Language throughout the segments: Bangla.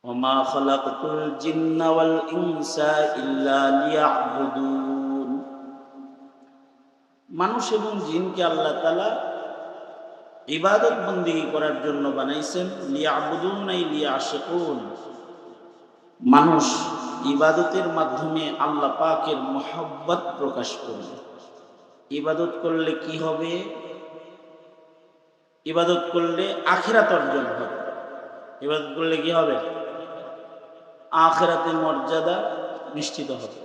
ওমা খালাকতুল জিন্না ওয়াল ইনসা ইল্লা লিয়াবুদুন। মানুষ এবং জিনকে আল্লাহ তাআলা ইবাদত বন্দেগী করার জন্য বানাইছেন। লিয়াবুদুন আই লিয়াশকুন। মানুষ ইবাদতের মাধ্যমে আল্লাহ পাকের মহব্বত প্রকাশ করবে। ইবাদত করলে কি হবে? ইবাদত করলে আখিরাত অর্জন হবে। ইবাদত করলে কি হবে? আখিরাতের মর্যাদা নিশ্চিত হবে।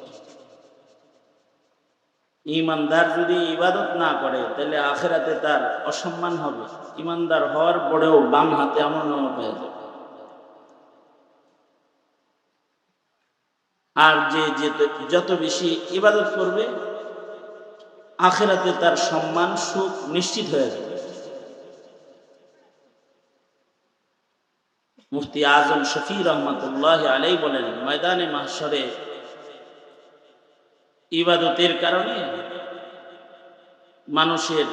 ইমানদার যদি ইবাদত না করে তাহলে আখিরাতে তার অসম্মান হবে। ইমানদার হওয়ার পরেও বাম হাতে আমলনামা পেয়ে যাবে। আর যে যত বেশি ইবাদত করবে আখিরাতে তার সম্মান সুখ নিশ্চিত হয়ে যাবে। মুফতি আজম শফি রহমতুল্লাহ আলাইহি বলেন, ময়দানে মাহশরে ইবাদতের কারণে মানুষের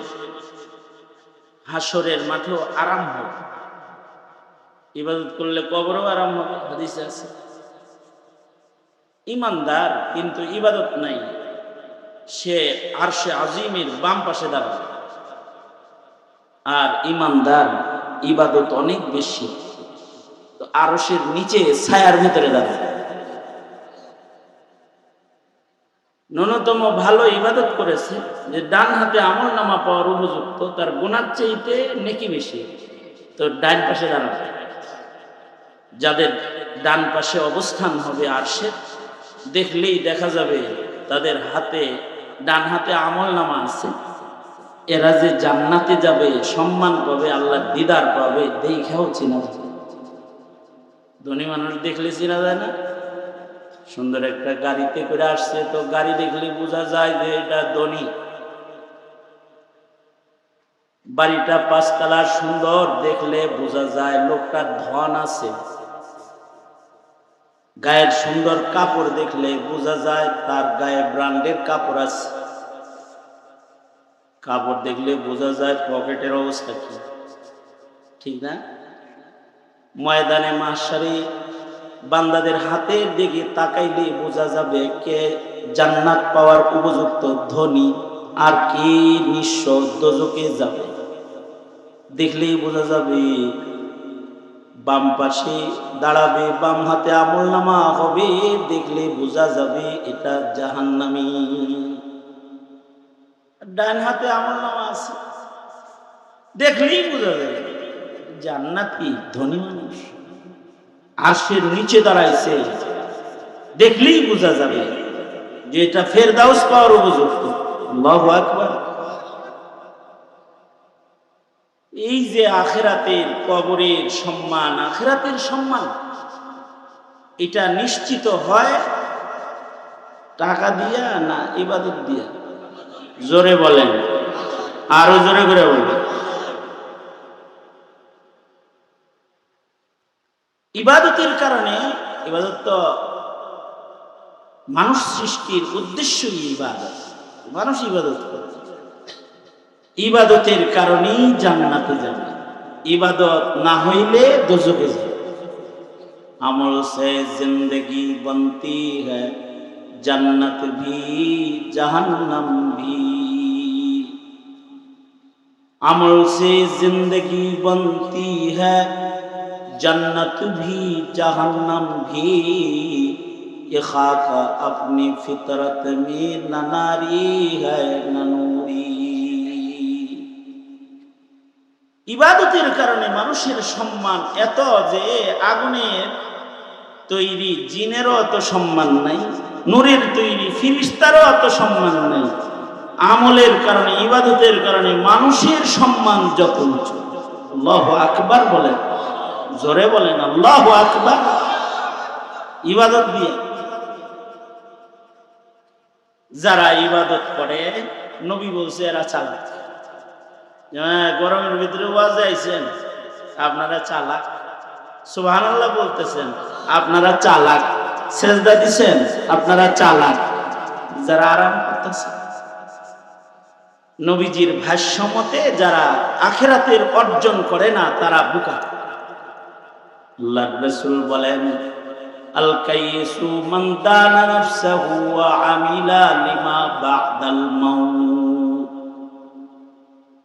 হাসরের মাঠেও আরাম হবে। ইবাদত করলে কবরও আরাম হবে, হাদিসে আছে। ইমানদার কিন্তু ইবাদত নাই, সে আরশে আজিমের বাম পাশে দাঁড়াবে। আর ইমানদার ইবাদত অনেক বেশি, তো আরশের নিচে ছায়ার ভিতরে দাঁড়াবে। ন্যূনতম ভালো ইবাদত করেছে যে ডান হাতে আমল নামা পাওয়ার উপযুক্ত, তার গুনার চাইতে নেকি বেশি, তো ডান পাশে দাঁড়াবে। যাদের ডান পাশে অবস্থান হবে আরশে, দেখলেই দেখা যাবে তাদের হাতে ডান হাতে আমল নামা আছে। এরা যে জান্নাতে যাবে, সম্মান পাবে, আল্লাহর দিদার পাবে, দেখেও চিনা যাবে। ধনী মানুষ দেখলে চিনা যায় না? সুন্দর একটা গাড়িতে করে আসছে, তো গাড়ি দেখলে বোঝা যায় যে এটা ধনী। বাড়িটা পাঁচতলা সুন্দর, দেখলে বোঝা যায় লোকটার ধন আছে। গায়ের সুন্দর কাপড় দেখলে বোঝা যায় তার গায়ে ব্র্যান্ডের কাপড় আছে। কাপড় দেখলে বোঝা যায় পকেটের অবস্থা কি, ঠিক না? ময়দানে মাহশরে বান্দাদের হাতের দিকে তাকাইলে বোঝা যাবে কে জান্নাত পাওয়ার উপযুক্ত ধনী আর কে নিঃস্ব দোজখে যাবে। দেখলেই বোঝা যাবে। বাম পাশে দাঁড়াবে, বাম হাতে আমলনামা হবে, দেখলে বোঝা যাবে এটা জাহান্নামী। ডান হাতে আমলনামা আছে, দেখলেই বোঝা যাবে জান্নাতি ধনী মানুষ। আরশের নিচে দাঁড়াইছে, দেখলেই বোঝা যাবে যে এটা ফেরদাউস পাওয়ার উপযুক্ত। আল্লাহু আকবার। এই যে আখিরাতের কবরের সম্মান, আখিরাতের সম্মান, এটা নিশ্চিত হয় টাকা দিয়া না ইবাদত দিয়া? জোরে বলেন, আরো জোরে করে বলেন। ইবাদতের কারণে, ইবাদত তো মানুষ সৃষ্টির উদ্দেশ্যই ইবাদত, মানুষ ইবাদত করে। ইবাদতের কারণেই জান্নাতে যাবে, ইবাদত না হইলে দোজখে যাবে। আমল সে জিন্দগি বনতি হ্যায়, जन्नत भी जहन्नम भी। अमल से जिंदगी बनती है, जन्नत भी जहन्नम भी। ये खाक अपनी फितरत में न नारी है न नूरी। ইবাদতের কারণে মানুষের সম্মান এত যে আগুনের তৈরি জিনেরও অত সম্মান নাই, নূরের তৈরি ফিরিস্তারও অত সম্মান নাই। আমলের কারণে, ইবাদতের কারণে মানুষের সম্মান যত উঁচু। আল্লাহু আকবার বলেন, জোরে বলেন আল্লাহু আকবার। ইবাদত দিয়ে যারা ইবাদত করে, নবী বলছে এরা চালাক। গরমের ভিতরে ওয়াজে আইছেন, আপনারা চালাক। সুবহানাল্লাহ বলতেছেন, আপনারা চালাক। সেজদা দিছেন, আপনারা চালাক। যারা আরাম করতেছে, নবীজির ভাষ্য মতে যারা আখিরাতের অর্জন করে না তারা বোকা। আল্লাহর রাসূল বলেন, আল কাইয়িসু মান দানা নাফসাহু ওয়া আমিলা লিমা বা'দাল মাউত।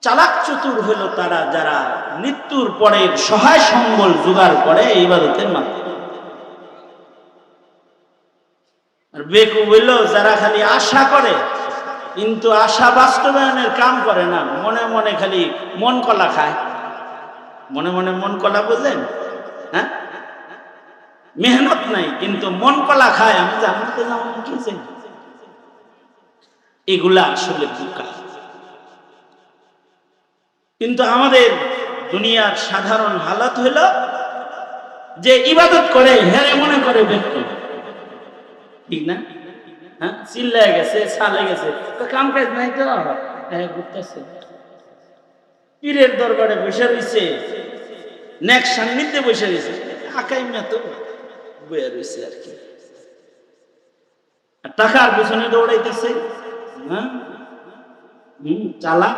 চালাক চতুর হলো তারা যারা মৃত্যুর পরে সহায় সম্বল জোগাড় করে ইবাদতের মাধ্যমে। আর বেকুব হইল যারা খালি আশা করে কিন্তু আশা বাস্তবায়নের কাম করে না, মনে মনে খালি মন কলা খায়। মনে মনে মন কলা বোঝেন? হ্যাঁ, মেহনত নাই কিন্তু মন কলা খায়, আমি জানতে যাবো কি চাই। এগুলা আসলে বোকা। কিন্তু আমাদের দুনিয়ার সাধারণ হালত হইল যে ইবাদত করে হেরে মনে করে ব্যক্তি, ঠিক না? হ্যাঁ, চিল্লায় গেছে, সালে গেছে, তো কাম কাজ নাই তো, ঘুরতেছে পীরের দরবারে বসে রয়েছে, নেক সান্নিধ্যে বসে রয়েছে, আকাই মেতো বয়ে রয়েছে আর কি, টাকার পিছনে দৌড়াইতেছে। হ্যাঁ, চালা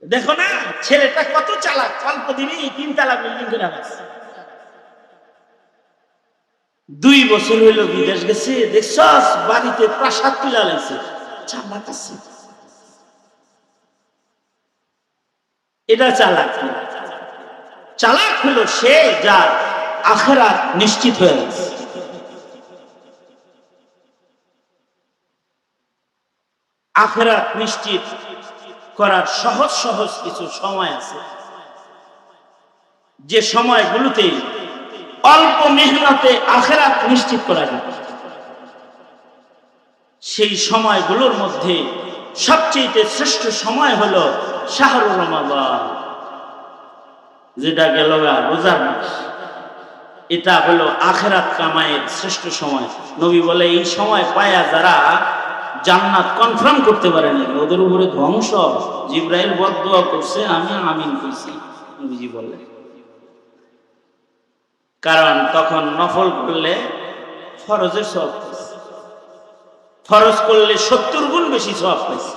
দেখো না ছেলেটা কত চালাক, অল্প দিনই 3 তালা বিল্ডিং করে আসছে। 2 বছর হইল বিদেশ গেছে, দেখছস বাড়িতে প্রাসাদ তুলে লাগছে, চালাক আছে। এটা চালাক না। চালাক হলো সে যার আখিরাত নিশ্চিত হয়ে গেছে। আখিরাত নিশ্চিত করার সহজ সহজ কিছু সময় আছে, যে সময়গুলোতে অল্প মেহনতে আখিরাত নিশ্চিত করা যায়। সেই সময়গুলোর মধ্যে সবচেয়ে শ্রেষ্ঠ সময় হলো শাহরুর রমাদান, যেটা গেল রোজার মাস। এটা হলো আখিরাত কামাইয়ের শ্রেষ্ঠ সময়। নবী বলে এই সময় পায়া যারা জান্নাত কনফার্ম করতে পারেনি ওদের উপরে ধ্বংস। জিবরাইল বদদুয়া করছে, আমি আমিন কইছি, নবীজি বললেন। কারণ তখন নফল করলে ফরজের সওয়াব পাইছে, ফরজ করলে 70 গুণ বেশি সওয়াব পাইছে।